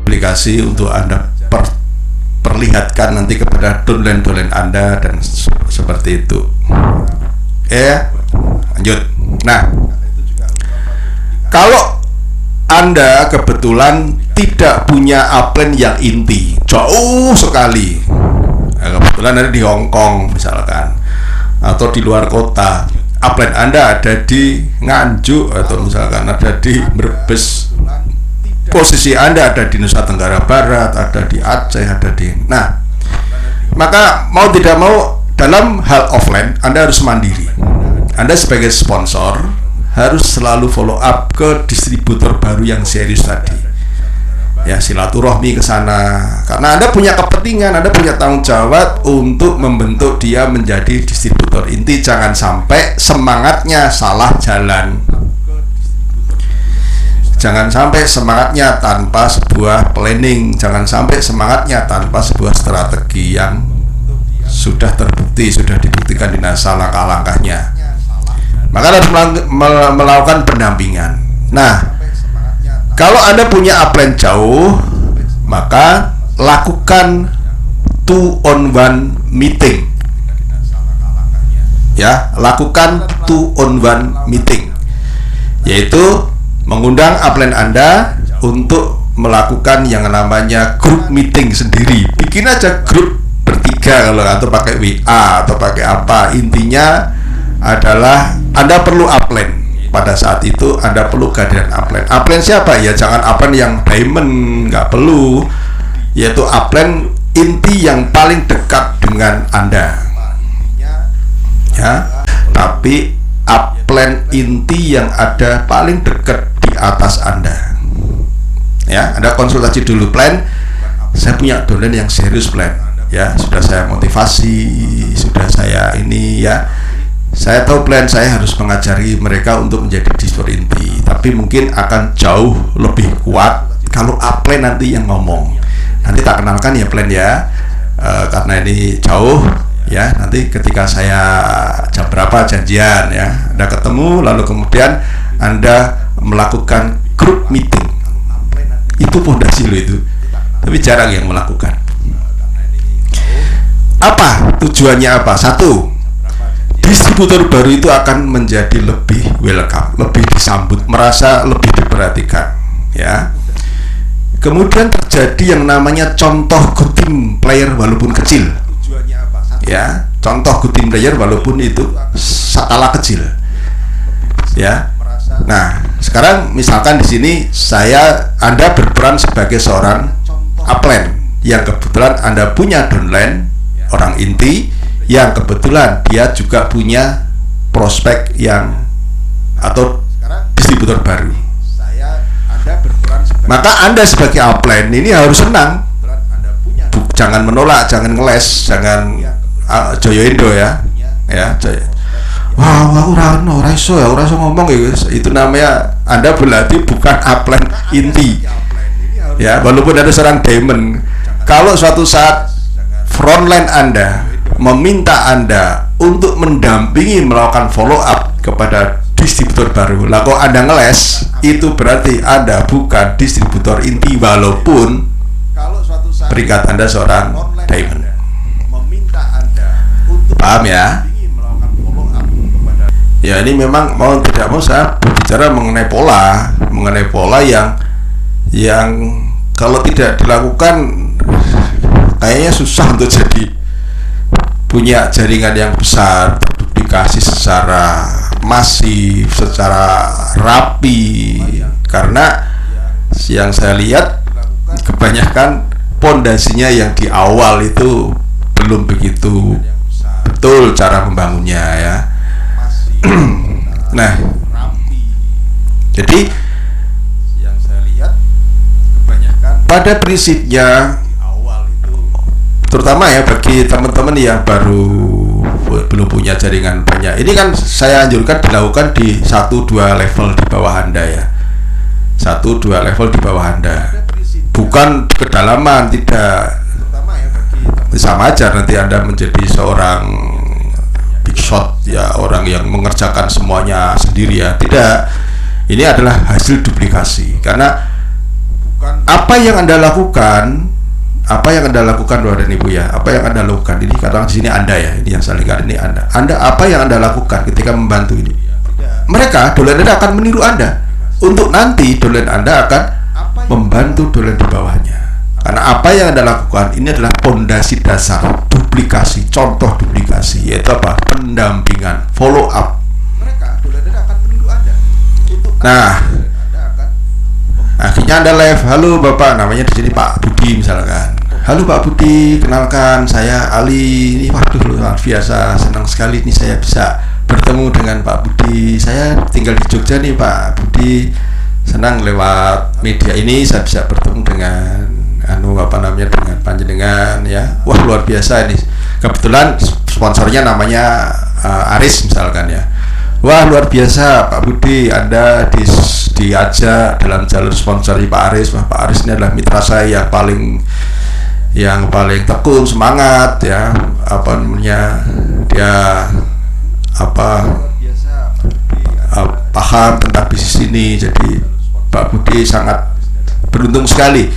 duplikasi untuk Anda perlihatkan nanti kepada downline Anda dan seperti itu. Lanjut. Nah, kalau Anda kebetulan tidak punya upline yang inti, jauh sekali, kebetulan ada di Hong Kong misalkan, atau di luar kota, upline Anda ada di Nganjuk atau misalkan ada di Brebes, posisi Anda ada di Nusa Tenggara Barat, ada di Aceh, ada di... Nah, maka mau tidak mau dalam hal offline Anda harus mandiri. Anda sebagai sponsor harus selalu follow up ke distributor baru yang serius tadi. Ya, silaturahmi ke sana karena Anda punya kepentingan, Anda punya tanggung jawab untuk membentuk dia menjadi distributor inti. Jangan sampai semangatnya salah jalan. Jangan sampai semangatnya tanpa sebuah planning, jangan sampai semangatnya tanpa sebuah strategi yang sudah terbukti, sudah dibuktikan di NASA langkah-langkahnya. Maka harus melakukan pendampingan. Nah, kalau Anda punya upline jauh, maka lakukan 2-on-1 meeting. Ya, lakukan 2-on-1 meeting, yaitu mengundang upline Anda untuk melakukan yang namanya group meeting sendiri. Bikin aja grup bertiga kalau atau pakai WA atau pakai apa. Intinya adalah Anda perlu upline. Pada saat itu Anda perlu kehadiran upline. Upline siapa? Ya jangan upline yang diamond, nggak perlu. Yaitu upline inti yang paling dekat dengan Anda. Ya, tapi upline inti yang ada paling dekat di atas Anda. Ya, Anda konsultasi dulu plan. Saya punya downline yang serius plan. Ya, sudah saya motivasi, sudah saya ini ya. Saya tahu plan saya harus mengajari mereka untuk menjadi distributor inti, tapi mungkin akan jauh lebih kuat kalau upline nanti yang ngomong. Nanti tak kenalkan ya plan ya, karena ini jauh ya. Nanti ketika saya jam berapa janjian ya, Anda ketemu, lalu kemudian Anda melakukan group meeting. Itu fondasi loh itu, tapi jarang yang melakukan. Apa tujuannya? Apa? Satu, distributor baru itu akan menjadi lebih welcome, lebih disambut, merasa lebih diperhatikan ya. Kemudian terjadi yang namanya contoh good team player walaupun kecil ya, contoh good team player walaupun itu skala kecil ya. Nah, sekarang misalkan di sini Anda berperan sebagai seorang upline yang kebetulan Anda punya downline orang inti yang kebetulan dia juga punya prospek yang atau distributor baru. Maka Anda sebagai upline ini harus senang, jangan menolak, jangan ngeles, jangan joyoindo ya, wah ora iso ngomong ya. Itu namanya Anda berarti bukan upline inti ya, walaupun ada seorang diamond. Kalau suatu saat frontline Anda meminta Anda untuk mendampingi melakukan follow up kepada distributor baru, lah kok Anda ngeles, itu berarti Anda bukan distributor inti walaupun peringkat Anda seorang diamond. Paham ya? Ya, ini memang mau tidak mau saya berbicara mengenai pola yang kalau tidak dilakukan kayaknya susah untuk jadi punya jaringan yang besar, terduplikasi secara masif, secara rapi. Karena yang saya lihat kebanyakan pondasinya yang di awal itu belum begitu betul cara membangunnya ya. Nah, jadi yang saya lihat kebanyakan pada prinsipnya, terutama ya bagi teman-teman yang belum punya jaringan banyak, ini kan saya anjurkan dilakukan di 1-2 level di bawah Anda ya, 1-2 level di bawah Anda, bukan kedalaman, tidak. Sama aja nanti Anda menjadi seorang big shot ya, orang yang mengerjakan semuanya sendiri ya, tidak. Ini adalah hasil duplikasi, karena apa yang Anda lakukan, Bapak dan Ibu ya, apa yang Anda lakukan ini, katakan di sini Anda ya, ini yang saling ini Anda apa yang Anda lakukan ketika membantu ini? Mereka dolen Anda akan meniru Anda, untuk nanti dolen Anda akan membantu dolen di bawahnya. Karena apa yang Anda lakukan ini adalah pondasi dasar duplikasi, contoh duplikasi, yaitu apa? Pendampingan, follow up. Mereka dolen Anda akan meniru Anda. Nah, akhirnya Anda live, halo Bapak, namanya di sini Pak Budi misalkan. Halo Pak Budi, kenalkan saya Ali. Ini waduh luar biasa, senang sekali nih saya bisa bertemu dengan Pak Budi. Saya tinggal di Jogja nih Pak Budi. Senang lewat media ini saya bisa bertemu dengan dengan panjenengan ya. Wah luar biasa ini. Kebetulan sponsornya namanya Aris misalkan ya. Wah luar biasa Pak Budi, Anda diajak dalam jalur sponsori Pak Aris. Wah, Pak Aris ini adalah mitra saya yang paling tekun, semangat ya, dia paham tentang bisnis ini. Jadi Pak Budi sangat beruntung sekali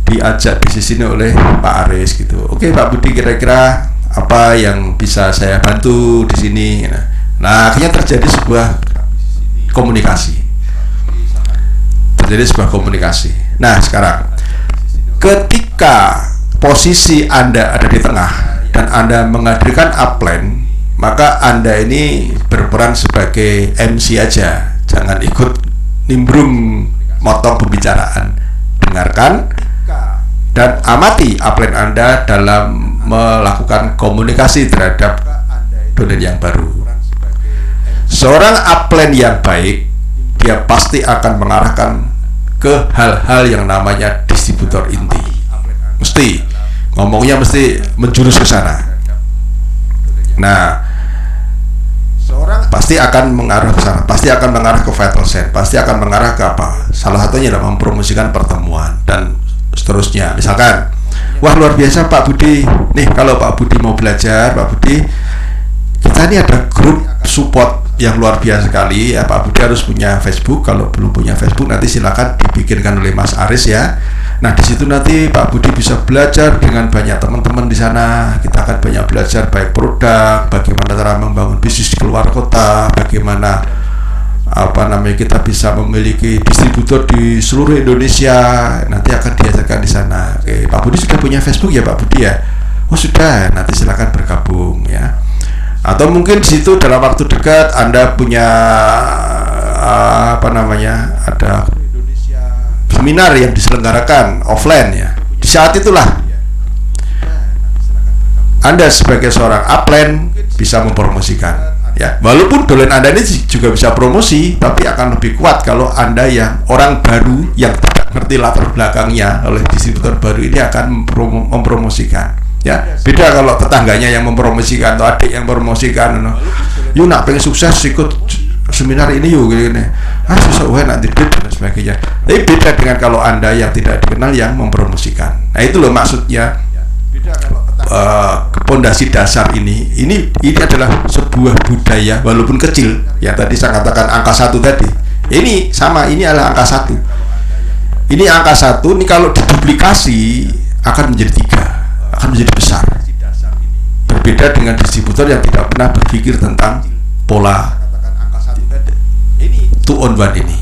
diajak bisnis ini oleh Pak Aris gitu. Oke Pak Budi, kira-kira apa yang bisa saya bantu di sini? Nah, akhirnya terjadi sebuah komunikasi. Nah, sekarang ketika posisi Anda ada di tengah dan Anda menghadirkan upline, maka Anda ini berperan sebagai MC aja, jangan ikut nimbrung motong pembicaraan. Dengarkan dan amati upline Anda dalam melakukan komunikasi terhadap dolen yang baru. Seorang upline yang baik, dia pasti akan mengarahkan ke hal-hal yang namanya distributor inti. Mesti ngomongnya mesti menjurus ke sana. Nah, pasti akan mengarah ke sana, pasti akan mengarah ke vital sign, pasti akan mengarah ke apa? Salah satunya adalah mempromosikan pertemuan dan seterusnya. Misalkan, wah luar biasa Pak Budi. Nih kalau Pak Budi mau belajar, Pak Budi, kita ini ada grup support yang luar biasa sekali ya. Pak Budi harus punya Facebook. Kalau belum punya Facebook nanti silakan dibikinkan oleh Mas Aris ya. Nah di situ nanti Pak Budi bisa belajar dengan banyak teman-teman di sana. Kita akan banyak belajar baik produk, bagaimana cara membangun bisnis di keluar kota, bagaimana kita bisa memiliki distributor di seluruh Indonesia. Nanti akan diajarkan di sana. Oke, Pak Budi sudah punya Facebook ya Pak Budi ya? Oh sudah, nanti silakan bergabung ya. Atau mungkin di situ dalam waktu dekat Anda punya ada seminar yang diselenggarakan offline ya. Di saat itulah Anda sebagai seorang upline bisa mempromosikan ya. Walaupun dolen Anda ini juga bisa promosi, tapi akan lebih kuat kalau Anda yang orang baru yang tidak ngerti latar belakangnya oleh distributor baru ini akan mempromosikan. Ya, beda kalau tetangganya yang mempromosikan atau adik yang mempromosikan. Yuk nak pengen sukses ikut seminar ini yuk gini. Susah nanti duit dan sebagainya. Tapi beda dengan kalau Anda yang tidak dikenal yang mempromosikan. Nah itu loh maksudnya pondasi dasar ini adalah sebuah budaya walaupun kecil. Ya tadi saya katakan angka 1 tadi. Ini sama, ini adalah angka 1. Ini angka 1 ini kalau diduplikasi akan menjadi 3. Akan menjadi besar. Berbeda dengan distributor yang tidak pernah berpikir tentang pola 2 on 1 ini.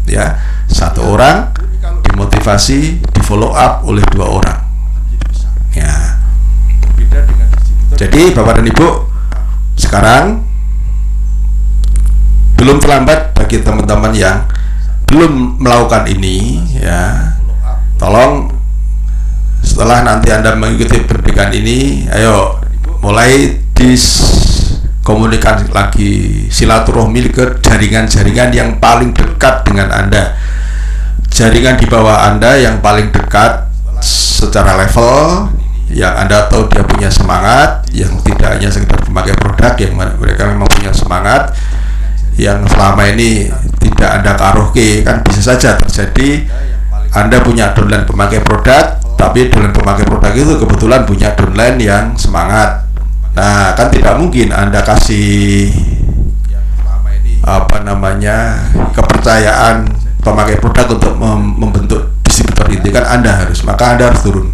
Ya, satu orang dimotivasi, di follow up oleh 2 orang. Ya. Jadi Bapak dan Ibu, sekarang belum terlambat bagi teman-teman yang belum melakukan ini ya. Tolong setelah nanti Anda mengikuti pendidikan ini, ayo mulai komunikasi lagi, silaturahmi ke jaringan-jaringan yang paling dekat dengan Anda, jaringan di bawah Anda yang paling dekat secara level, yang Anda tahu dia punya semangat, yang tidak hanya sekedar memakai produk, yang mereka memang punya semangat, yang selama ini tidak Anda karaoke. Kan bisa saja terjadi Anda punya downline pemakai produk, tapi downline pemakai produk itu kebetulan punya downline yang semangat. Nah, kan tidak mungkin Anda kasih kepercayaan pemakai produk untuk membentuk distributor inti kan Anda harus, maka Anda harus turun.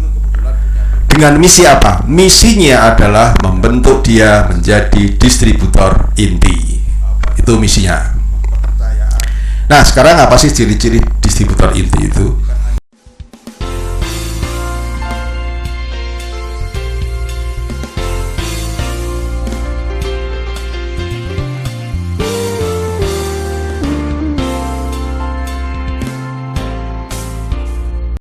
Dengan misi apa? Misinya adalah membentuk dia menjadi distributor inti. Itu misinya. Nah, sekarang apa sih ciri-ciri distributor inti itu?